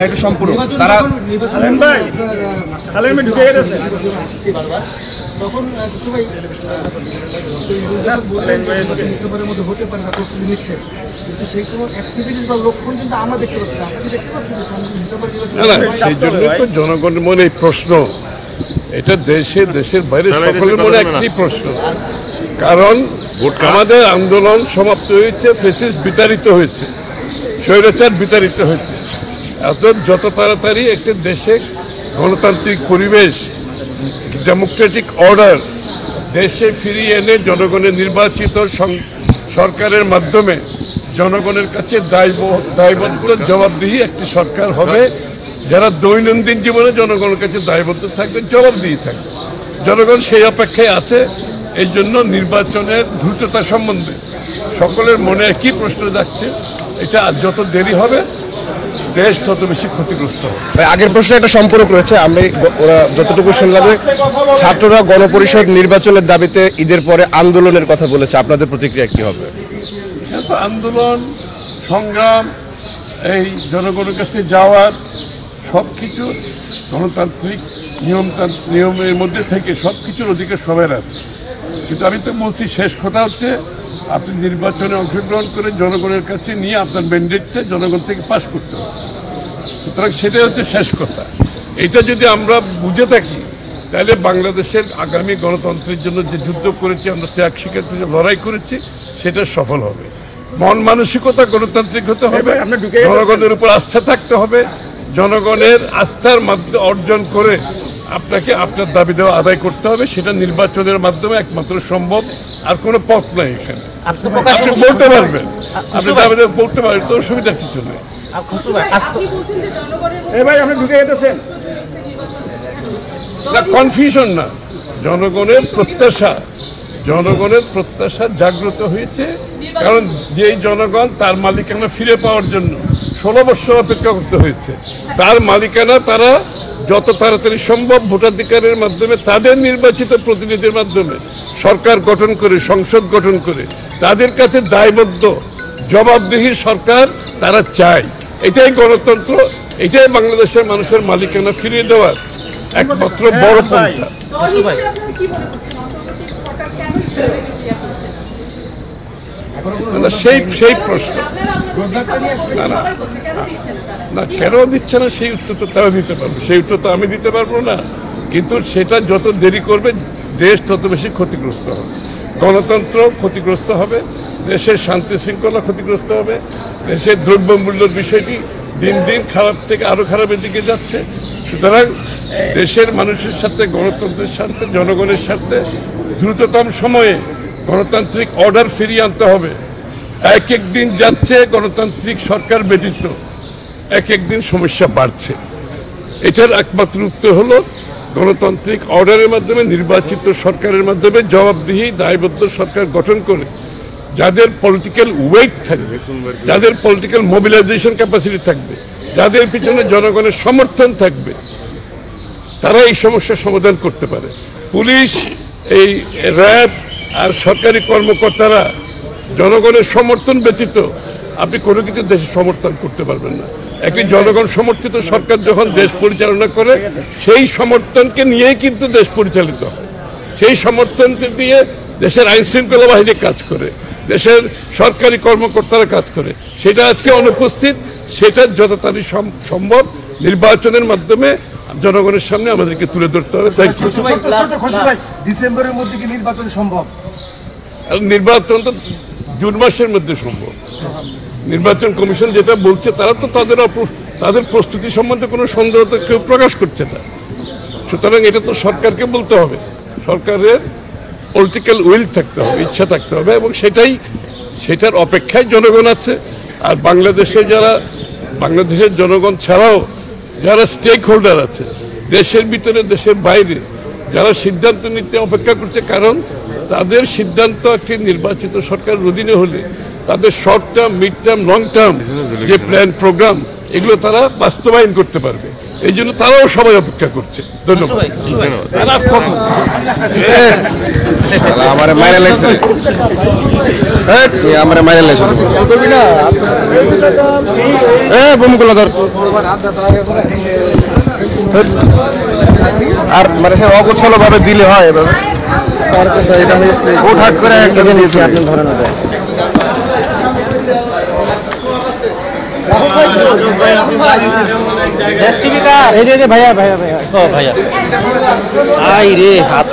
একটা সম্পূর্ণ তারা তখন সবাই ডিসেম্বরের মধ্যে হতে পারে না, প্রস্তুতি নিচ্ছে, কিন্তু সেই কোনো অ্যাক্টিভিটিস বা লক্ষণ কিন্তু আমরা দেখতে পাচ্ছি না। আপনি দেখতে পাচ্ছেন সেই জন্য তো জনগণের মনে এই প্রশ্ন, এটা দেশের বাইরে সকলের মনে একটি প্রশ্ন। কারণ আমাদের আন্দোলন সমাপ্ত হয়েছে, ফেসিস্ট বিতাড়িত হয়েছে, স্বৈরাচার বিতাড়িত হয়েছে। যত তাড়াতাড়ি একটি দেশে গণতান্ত্রিক পরিবেশ, ডেমোক্রেটিক অর্ডার দেশে ফিরিয়ে এনে জনগণের নির্বাচিত সরকারের মাধ্যমে জনগণের কাছে দায়বদ্ধ জবাবদিহি একটি সরকার হবে, যারা দৈনন্দিন জীবনে জনগণের কাছে দায়বদ্ধ থাকবে, জবাবদিহি থাকবে। জনগণ সেই অপেক্ষায় আছে। এই জন্য নির্বাচনের দ্রুততা সম্বন্ধে সকলের মনে একই প্রশ্ন যাচ্ছে, এটা যত দেরি হবে দেশ তত বেশি ক্ষতিগ্রস্ত হবে। আগের প্রশ্নে একটা সম্পর্ক রয়েছে। আমি ওরা যতটুকু শুনলাম, ছাত্ররা গণপরিষদ নির্বাচনের দাবিতে ঈদের পরে আন্দোলনের কথা বলেছে, আপনাদের প্রতিক্রিয়া কি হবে? আন্দোলন সংগ্রাম, এই জনগণের কাছে যাওয়ার সব কিছু গণতান্ত্রিক নিয়মের মধ্যে থেকে সব কিছুর অধিকার সবার আছে। কিন্তু আমি তো বলছি, শেষ কথা হচ্ছে আপনি নির্বাচনে অংশগ্রহণ করে জনগণের কাছে নিয়ে আপনার ম্যান্ডেটটা জনগণ থেকে পাস করতে হবে। সুতরাং সেটাই হচ্ছে শেষ কথা। এটা যদি আমরা বুঝে থাকি তাহলে বাংলাদেশের আগামী গণতন্ত্রের জন্য যে যুদ্ধ করেছি, আমরা ত্যাগ স্বীকার করে লড়াই করেছি, সেটা সফল হবে। মন মানসিকতা গণতান্ত্রিক হতে হবে, জনগণের উপর আস্থা থাকতে হবে। জনগণের আস্থার মাধ্যমে অর্জন করে আপনাকে আপনার দাবি দেওয়া আদায় করতে হবে। সেটা নির্বাচনের মাধ্যমে একমাত্র সম্ভব, আর কোনো পথ নাই এখানে। আপনি বলতে পারবেন, আপনি দাবি দেওয়া বলতে পারবেন, তো অসুবিধা কিছু নেই। কনফিউশন না, জনগণের প্রত্যাশা জাগ্রত হয়েছে। কারণ যেই জনগণ তার মালিকানা ফিরে পাওয়ার জন্য 16 বছর অপেক্ষা করতে হয়েছে, তার মালিকানা তারা যত তাড়াতাড়ি সম্ভব ভোটাধিকারের মাধ্যমে তাদের নির্বাচিত প্রতিনিধির মাধ্যমে সরকার গঠন করে, সংসদ গঠন করে তাদের কাছে দায়বদ্ধ জবাবদিহির সরকার তারা চায়। এটাই গণতন্ত্র, এটাই বাংলাদেশের মানুষের মালিকানা ফিরিয়ে দেওয়ার একমাত্র বড় পন্থা। সেই প্রশ্ন না কেন দিচ্ছে না, সেই উত্তর তো তারা দিতে পারবে, সেই উত্তর তো আমি দিতে পারবো না। কিন্তু সেটা যত দেরি করবে দেশ তত বেশি ক্ষতিগ্রস্ত হবে, গণতন্ত্র ক্ষতিগ্রস্ত হবে, দেশের শান্তি শৃঙ্খলা ক্ষতিগ্রস্ত হবে, দেশের দ্রব্যমূল্যের বিষয়টি দিন দিন খারাপ থেকে আরো খারাপের দিকে যাচ্ছে। সুতরাং দেশের মানুষের সাথে, গণতন্ত্রের সাথে, জনগণের সাথে দ্রুততম সময়ে গণতান্ত্রিক অর্ডার ফিরিয়ে আনতে হবে। এক এক দিন যাচ্ছে গণতান্ত্রিক সরকার ব্যতীত এক এক দিন সমস্যা বাড়ছে। এটার একমাত্র উত্তর হলো গণতান্ত্রিক অর্ডারের মাধ্যমে, নির্বাচিত সরকারের মাধ্যমে জবাবদিহি দায়বদ্ধ সরকার গঠন করে যাদের পলিটিক্যাল ওয়েট থাকবে, যাদের পলিটিক্যাল মোবিলাইজেশন ক্যাপাসিটি থাকবে, যাদের পিছনে জনগণের সমর্থন থাকবে, তারা এই সমস্যার সমাধান করতে পারে। পুলিশ, এই র্যাব আর সরকারি কর্মকর্তারা জনগণের সমর্থন ব্যতীত আপনি কোনো কিছু দেশে সমর্থন করতে পারবেন না। একটি জনগণ সমর্থিত সরকার যখন দেশ পরিচালনা করে, সেই সমর্থনকে নিয়েই কিন্তু দেশ পরিচালিত হয়। সেই সমর্থনকে দিয়ে দেশের আইন শৃঙ্খলা বাহিনী কাজ করে, দেশের সরকারি কর্মকর্তারা কাজ করে। সেটা আজকে অনুপস্থিত। সেটা যত তাড়াতাড়ি সম্ভব নির্বাচনের মাধ্যমে জনগণের সামনে আমাদেরকে তুলে ধরতে হবে। ডিসেম্বরের মধ্যে কি নির্বাচন সম্ভব? নির্বাচন তো জুন মাসের মধ্যে সম্ভব। নির্বাচন কমিশন যেটা বলছে, তারা তো তাদের প্রস্তুতি সম্বন্ধে কোনো সন্দেহ তো কেউ প্রকাশ করছে না। সুতরাং এটা তো সরকারকে বলতে হবে, সরকারের পলিটিক্যাল উইল থাকতে হবে, ইচ্ছা থাকতে হবে, এবং সেটার অপেক্ষায় জনগণ আছে। আর বাংলাদেশের জনগণ ছাড়াও যারা স্টেক হোল্ডার আছে, দেশের ভিতরে দেশের বাইরে, যারা সিদ্ধান্ত নিতে অপেক্ষা করছে, কারণ তাদের সিদ্ধান্ত একটি নির্বাচিত সরকারের অধীনে হলে তাদের short term, mid term, long term যে প্ল্যান প্রোগ্রাম, এগুলো তারা বাস্তবায়ন করতে পারবে। এই জন্য তারাও সবাই অপেক্ষা করছে। ধন্যবাদ। আমার মাইরা লাগছে আমার মাইরা লাগছে বমিগুলো ধর আর মানে সে অগোছালো ভাবে দিলে হয় এভাবে হুটহাট করে কেটে নিয়েছি আপনি ধরেন ওটা এই যে ভাইয়া ভাইয়া ভাইয়া ও ভাইয়া আই রে হাত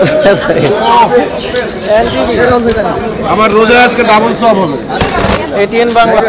আমার রোজা আজকে ডাবল সব হবে এটিএন বাংলা